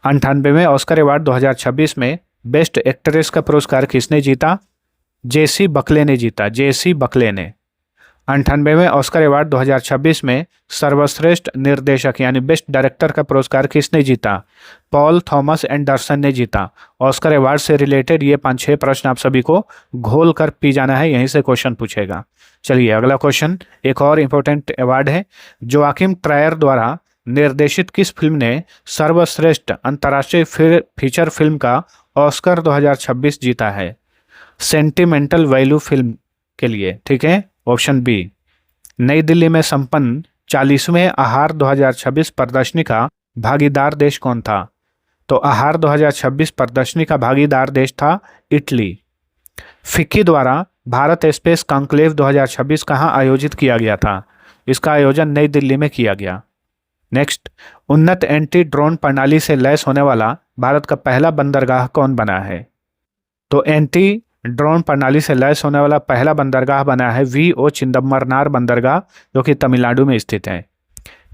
98वें ऑस्कर अवार्ड 2026 में बेस्ट एक्ट्रेस का पुरस्कार किसने जीता? जेसी बकले ने जीता, जेसी बकले ने। 98वें ऑस्कर अवार्ड 2026 में सर्वश्रेष्ठ निर्देशक यानी बेस्ट डायरेक्टर का पुरस्कार किसने जीता? पॉल थॉमस एंडरसन ने जीता। ऑस्कर अवार्ड से रिलेटेड ये 5-6 प्रश्न आप सभी को घोल कर पी जाना है, यहीं से क्वेश्चन पूछेगा। चलिए अगला क्वेश्चन एक और इम्पोर्टेंट अवार्ड है। जोआकिम ट्रायर द्वारा निर्देशित किस फिल्म ने सर्वश्रेष्ठ अंतर्राष्ट्रीय फीचर फिल्म का ऑस्कर 2026 जीता है? सेंटिमेंटल वैल्यू फिल्म के लिए, ठीक है, ऑप्शन बी। नई दिल्ली में संपन्न 40वें आहार 2026 प्रदर्शनी का भागीदार देश कौन था? तो आहार 2026 प्रदर्शनी का भागीदार देश था इटली। फिक्की द्वारा भारत स्पेस कॉन्क्लेव 2026 कहाँ आयोजित किया गया था? इसका आयोजन नई दिल्ली में किया गया। नेक्स्ट, उन्नत एंटी ड्रोन प्रणाली से लैस होने वाला भारत का पहला बंदरगाह कौन बना है? तो एंटी ड्रोन प्रणाली से लैस होने वाला पहला बंदरगाह बना है वीओ चिदम्बरनार बंदरगाह, जो कि तमिलनाडु में स्थित है।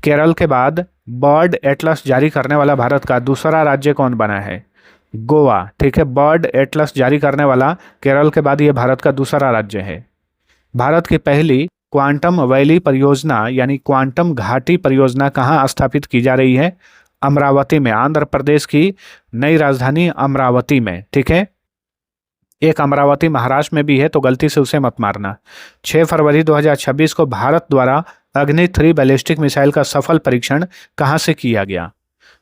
केरल के बाद बर्ड एटलस जारी करने वाला भारत का दूसरा राज्य कौन बना है? गोवा। ठीक है, बर्ड एटलस जारी करने वाला केरल के बाद ये भारत का दूसरा राज्य है। भारत की पहली क्वांटम वैली परियोजना यानी क्वांटम घाटी परियोजना कहाँ स्थापित की जा रही है? अमरावती में, आंध्र प्रदेश की नई राजधानी अमरावती में। ठीक है, एक अमरावती महाराष्ट्र में भी है, तो गलती से उसे मत मारना। 6 फरवरी 2026 को भारत द्वारा अग्नि 3 बैलिस्टिक मिसाइल का सफल परीक्षण कहाँ से किया गया?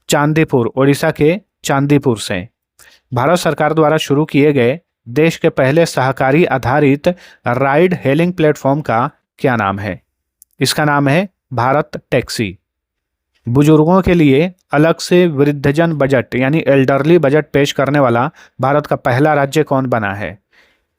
चांदीपुर, ओडिशा के चांदीपुर से। भारत सरकार द्वारा शुरू किए गए देश के पहले सहकारी आधारित राइड हेलिंग प्लेटफॉर्म का क्या नाम है? इसका नाम है भारत टैक्सी। बुजुर्गों के लिए अलग से वृद्धजन बजट यानी एल्डरली बजट पेश करने वाला भारत का पहला राज्य कौन बना है?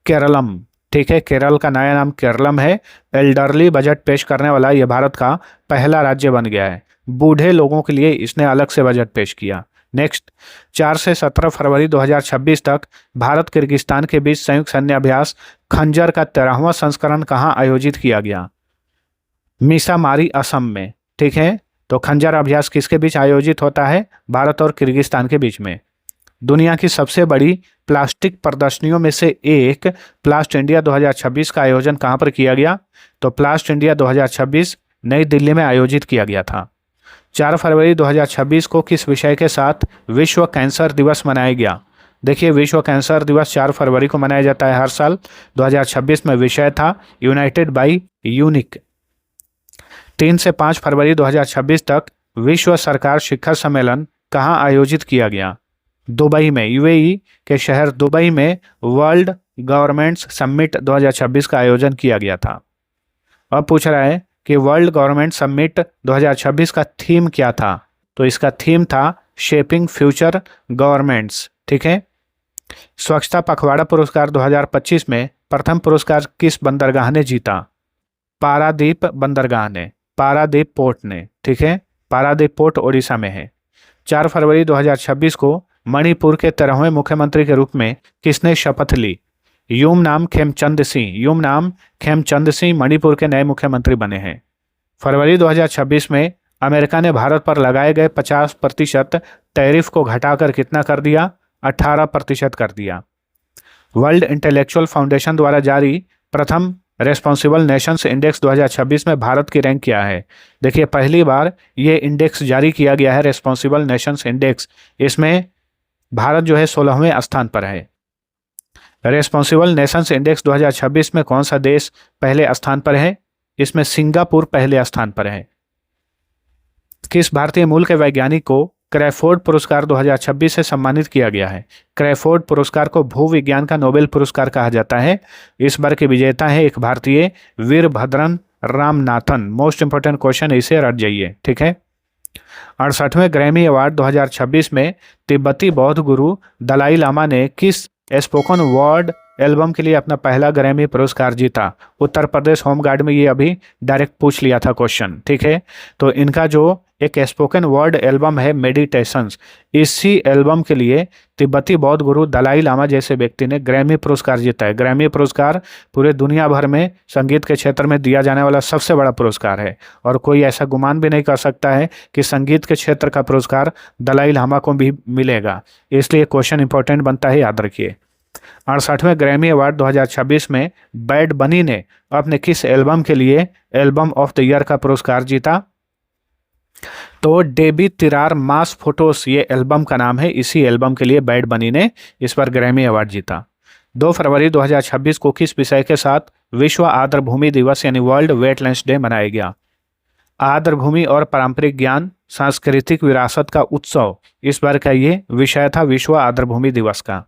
केरलम। ठीक है, केरल का नया नाम केरलम है। एल्डरली बजट पेश करने वाला यह भारत का पहला राज्य बन गया है। बूढ़े लोगों के लिए इसने अलग से बजट पेश किया। नेक्स्ट, 4 से 17 फरवरी 2026 तक भारत किर्गिस्तान के बीच संयुक्त सैन्य अभ्यास खंजर का 13वां संस्करण कहाँ आयोजित किया गया? मीसामारी, असम में। ठीक है, तो खंजर अभ्यास किसके बीच आयोजित होता है? भारत और किर्गिस्तान के बीच में। दुनिया की सबसे बड़ी प्लास्टिक प्रदर्शनियों में से एक प्लास्ट इंडिया 2026 का आयोजन कहाँ पर किया गया? तो प्लास्ट इंडिया 2026 नई दिल्ली में आयोजित किया गया था। 4 फरवरी 2026 को किस विषय के साथ विश्व कैंसर दिवस मनाया गया? देखिए, विश्व कैंसर दिवस 4 फरवरी को मनाया जाता है हर साल। 2026 में विषय था यूनाइटेड बाय यूनिक। 3 से 5 फरवरी 2026 तक विश्व सरकार शिखर सम्मेलन कहाँ आयोजित किया गया? दुबई में, यूएई के शहर दुबई में वर्ल्ड गवर्नमेंट्स समिट 2026 का आयोजन किया गया था। अब पूछ रहा है कि वर्ल्ड गवर्नमेंट समिट 2026 का थीम क्या था? तो इसका थीम था शेपिंग फ्यूचर गवर्नमेंट्स। ठीक है, स्वच्छता पखवाड़ा पुरस्कार 2025 में प्रथम पुरस्कार किस बंदरगाह ने जीता? पारादीप बंदरगाह ने, पारादीप पोर्ट ने। ठीक है, पारादीप पोर्ट ओडिशा में है। 4 फरवरी 2026 को मणिपुर के 13वें मुख्यमंत्री के रूप में किसने शपथ ली? यूमनाम खेमचंद सिंह। यूमनाम खेमचंद सिंह मणिपुर के नए मुख्यमंत्री बने हैं। फरवरी 2026 में अमेरिका ने भारत पर लगाए गए 50% टैरिफ को घटाकर कितना कर दिया? 18% कर दिया। वर्ल्ड इंटेलेक्चुअल फाउंडेशन द्वारा जारी प्रथम रेस्पॉन्सिबल नेशंस इंडेक्स 2026 में भारत की रैंक क्या है? देखिए, पहली बार ये इंडेक्स जारी किया गया है, रेस्पॉन्सिबल नेशंस इंडेक्स। इसमें भारत जो है 16वें स्थान पर है। रेस्पॉन्सिबल नेशंस इंडेक्स 2026 में कौन सा देश पहले स्थान पर है? इसमें सिंगापुर पहले स्थान पर है। किस भारतीय मूल के वैज्ञानिक को क्रैफोर्ड पुरस्कार 2026 से सम्मानित किया गया है? क्रैफोर्ड पुरस्कार को भूविज्ञान का नोबेल पुरस्कार कहा जाता है। इस बार के विजेता है एक भारतीय वीरभद्रन रामनाथन। मोस्ट इंपोर्टेंट क्वेश्चन, इसे रट जाइए। ठीक है, 68वें ग्रैमी अवार्ड 2026 में तिब्बती बौद्ध गुरु दलाई लामा ने किस स्पोकन वर्ड एल्बम के लिए अपना पहला ग्रैमी पुरस्कार जीता? उत्तर प्रदेश होमगार्ड में ये अभी डायरेक्ट पूछ लिया था क्वेश्चन। ठीक है, तो इनका जो एक स्पोकन वर्ड एल्बम है मेडिटेशंस, इसी एल्बम के लिए तिब्बती बौद्ध गुरु दलाई लामा जैसे व्यक्ति ने ग्रैमी पुरस्कार जीता है। ग्रैमी पुरस्कार पूरे दुनिया भर में संगीत के क्षेत्र में दिया जाने वाला सबसे बड़ा पुरस्कार है, और कोई ऐसा गुमान भी नहीं कर सकता है कि संगीत के क्षेत्र का पुरस्कार दलाई लामा को भी मिलेगा। इसलिए क्वेश्चन इंपॉर्टेंट बनता है, याद रखिए। 68वें ग्रैमी अवार्ड 2026 में बैड बनी ने अपने किस एल्बम के लिए एल्बम ऑफ द ईयर का पुरस्कार जीता? तो डेबी तिरार मास फोटोस ये एल्बम का नाम है। इसी एल्बम के लिए बैड बनी ने इस पर ग्रैमी अवार्ड जीता। 2 फरवरी 2026 को किस विषय के साथ विश्व आर्द्रभूमि दिवस यानी वर्ल्ड वेटलैंड्स डे मनाया गया? आर्द्रभूमि और पारंपरिक ज्ञान, सांस्कृतिक विरासत का उत्सव, इस बार का ये विषय था विश्व आर्द्रभूमि दिवस का।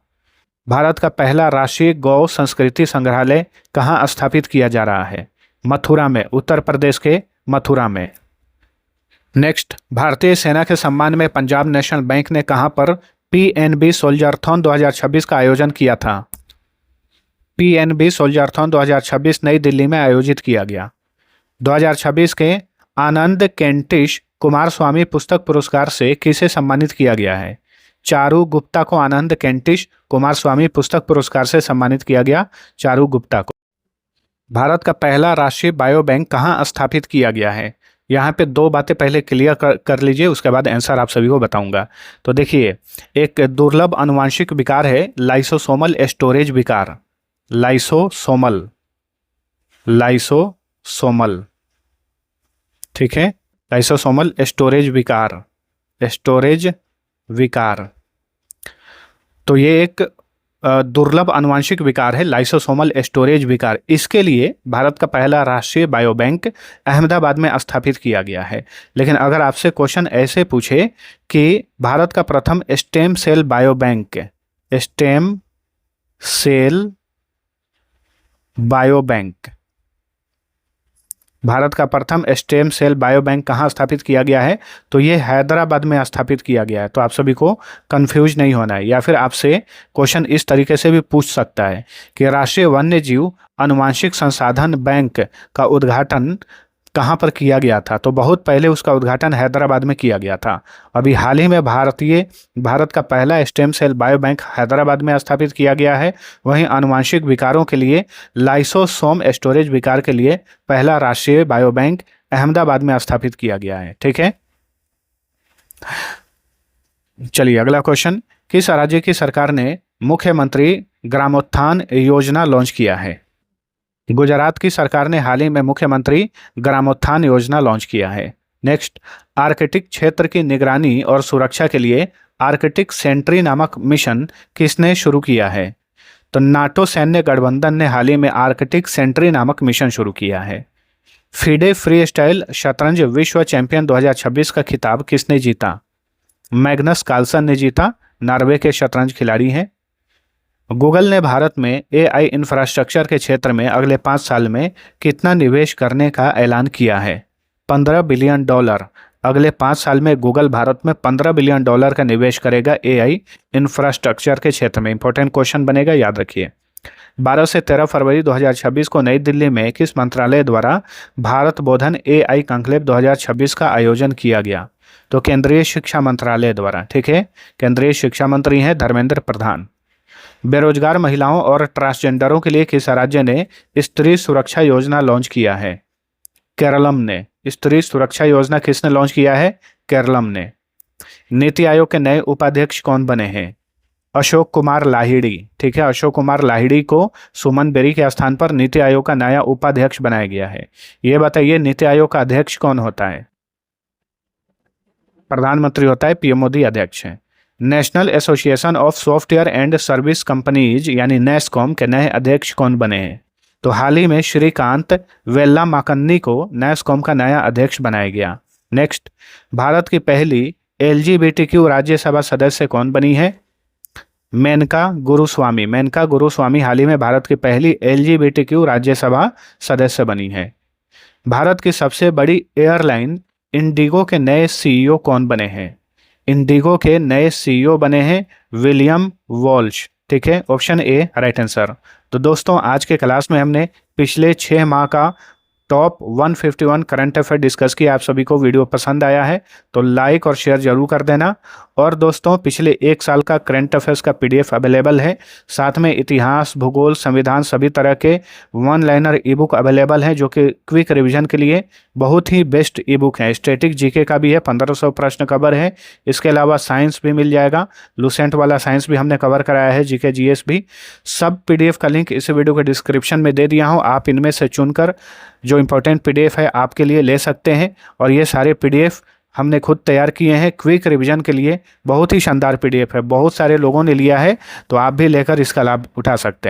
भारत का पहला राष्ट्रीय गौ संस्कृति संग्रहालय कहाँ स्थापित किया जा रहा है? मथुरा में, उत्तर प्रदेश के मथुरा में। नेक्स्ट, भारतीय सेना के सम्मान में पंजाब नेशनल बैंक ने कहां पर पीएनबी सोल्जरथॉन 2026 का आयोजन किया था? पीएनबी सोल्जरथॉन 2026 नई दिल्ली में आयोजित किया गया। 2026 के आनंद कैंटिश कुमारस्वामी पुस्तक पुरस्कार से किसे सम्मानित किया गया है? चारू गुप्ता को आनंद कैंटिश कुमारस्वामी पुस्तक पुरस्कार से सम्मानित किया गया, चारू गुप्ता को। भारत का पहला राष्ट्रीय बायो बैंक कहाँ स्थापित किया गया है? यहाँ पे दो बातें पहले क्लियर कर लीजिए, उसके बाद आंसर आप सभी को बताऊंगा। तो देखिए, एक दुर्लभ आनुवांशिक विकार है लाइसोसोमल स्टोरेज विकार, लाइसोसोमल, ठीक है, लाइसोसोमल स्टोरेज विकार। तो ये एक दुर्लभ आनुवांशिक विकार है लाइसोसोमल स्टोरेज विकार। इसके लिए भारत का पहला राष्ट्रीय बायो बैंक अहमदाबाद में स्थापित किया गया है। लेकिन अगर आपसे क्वेश्चन ऐसे पूछे कि भारत का प्रथम stem cell bio bank, stem cell bio bank, Bharat का प्रथम स्टेम सेल बायो बैंक कहाँ स्थापित किया गया है? तो ये हैदराबाद में स्थापित किया गया है। तो आप सभी को कंफ्यूज नहीं होना है। या फिर आपसे क्वेश्चन इस तरीके से भी पूछ सकता है कि राष्ट्रीय वन्य जीव अनुवांशिक संसाधन बैंक का उद्घाटन कहाँ पर किया गया था? तो बहुत पहले उसका उद्घाटन हैदराबाद में किया गया था। अभी हाल ही में भारत का पहला stem cell bio bank Hyderabad में स्थापित किया गया है। वहीं आनुवांशिक विकारों के लिए लाइसोसोम स्टोरेज विकार के लिए पहला राष्ट्रीय बायो बैंक अहमदाबाद में स्थापित किया गया है। ठीक है, चलिए अगला क्वेश्चन। किस राज्य की सरकार ने मुख्यमंत्री ग्रामोत्थान योजना लॉन्च किया है? गुजरात की सरकार ने हाल ही में मुख्यमंत्री ग्रामोत्थान योजना लॉन्च किया है। नेक्स्ट, आर्कटिक क्षेत्र की निगरानी और सुरक्षा के लिए आर्कटिक सेंट्री नामक मिशन किसने शुरू किया है? तो नाटो सैन्य गठबंधन ने हाल ही में आर्कटिक सेंट्री नामक मिशन शुरू किया है। फीडे फ्री स्टाइल शतरंज विश्व चैंपियन 2026 का खिताब किसने जीता? मैग्नस कार्लसन ने जीता, नॉर्वे के शतरंज खिलाड़ी हैं। गूगल ने भारत में AI इंफ्रास्ट्रक्चर के क्षेत्र में अगले 5 साल में कितना निवेश करने का ऐलान किया है? $15 बिलियन। अगले 5 साल में गूगल भारत में $15 बिलियन का निवेश करेगा AI इंफ्रास्ट्रक्चर के क्षेत्र में। इंपॉर्टेंट क्वेश्चन बनेगा, याद रखिए। 12 से 13 फरवरी 2026 को नई दिल्ली में किस मंत्रालय द्वारा भारत बोधन AI कॉन्क्लेव 2026 का आयोजन किया गया? तो केंद्रीय शिक्षा मंत्रालय द्वारा। ठीक है, केंद्रीय शिक्षा मंत्री हैं धर्मेंद्र प्रधान। बेरोजगार महिलाओं और ट्रांसजेंडरों के लिए किस राज्य ने स्त्री सुरक्षा योजना लॉन्च किया है? केरलम ने। स्त्री सुरक्षा योजना किसने लॉन्च किया है? केरलम ने। नीति आयोग के नए उपाध्यक्ष कौन बने हैं? अशोक कुमार लाहिड़ी। ठीक है, अशोक कुमार लाहिड़ी को सुमन बेरी के स्थान पर नीति आयोग का नया उपाध्यक्ष बनाया गया है। ये बताइए, नीति आयोग का अध्यक्ष कौन होता है? प्रधानमंत्री होता है, PM मोदी अध्यक्ष हैं। National association of software and service companies यानी नेस्कॉम के नए अध्यक्ष कौन बने हैं? तो हाल ही में श्रीकांत वेल्लामाकन्नी को नेस्कॉम का नया अध्यक्ष बनाया गया। नेक्स्ट, भारत की पहली LGBTQ राज्यसभा सदस्य कौन बनी है? मेनका गुरुस्वामी। मेनका गुरुस्वामी हाल ही में भारत की पहली LGBTQ राज्यसभा सदस्य बनी है। भारत की सबसे बड़ी एयरलाइन इंडिगो के नए CEO कौन बने हैं? इंडिगो के नए CEO बने हैं विलियम वॉल्श। ठीक है, ऑप्शन A राइट आंसर। तो दोस्तों, आज के क्लास में हमने पिछले 6 माह का टॉप 151 करंट अफेयर डिस्कस किया। आप सभी को वीडियो पसंद आया है तो लाइक और शेयर जरूर कर देना। और दोस्तों, पिछले 1 साल का करंट अफेयर्स का PDF अवेलेबल है। साथ में इतिहास, भूगोल, संविधान सभी तरह के 1 लाइनर ईबुक अवेलेबल हैं, जो कि क्विक रिवीजन के लिए बहुत ही बेस्ट ईबुक है। स्टैटिक GK का भी है, 1500 प्रश्न कवर है। इसके अलावा साइंस भी मिल जाएगा, लुसेंट वाला साइंस भी हमने कवर कराया है, GK GS भी। सब PDF का लिंक इस वीडियो के डिस्क्रिप्शन में दे दिया हूँ। आप इनमें से चुनकर जो इंपॉर्टेंट PDF है आपके लिए ले सकते हैं। और ये सारे PDF हमने खुद तैयार किए हैं क्विक रिवीजन के लिए। बहुत ही शानदार PDF है, बहुत सारे लोगों ने लिया है, तो आप भी लेकर इसका लाभ उठा सकते हैं।